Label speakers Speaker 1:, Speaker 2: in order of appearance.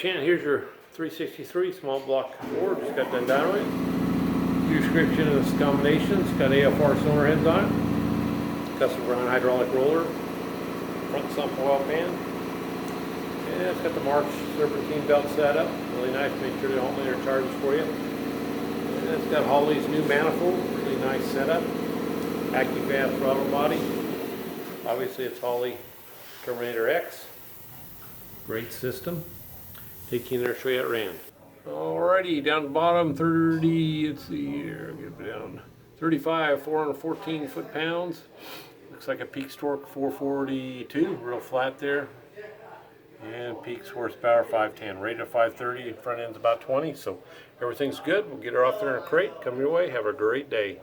Speaker 1: Shant, here's your 363 small block board. It's got that Dyno in it. Description of this combination. It's got AFR cylinder heads on it. Custom ground hydraulic roller. Front sump oil pan. And it's got the March serpentine belt set up. Really nice. Make sure the alternator charges for you. And it's got Holley's new manifold. Really nice setup. Accufab throttle body. Obviously it's Holley Terminator X. Great system. Take you in there, show you how it ran. Alrighty, down the bottom, 30, let's see here, get it down. 35, 414 foot-pounds. Looks like a peak torque 442, real flat there. And peak horsepower 510, rated at 530, front end's about 20, so everything's good. We'll get her off there in a crate. Come your way, have a great day.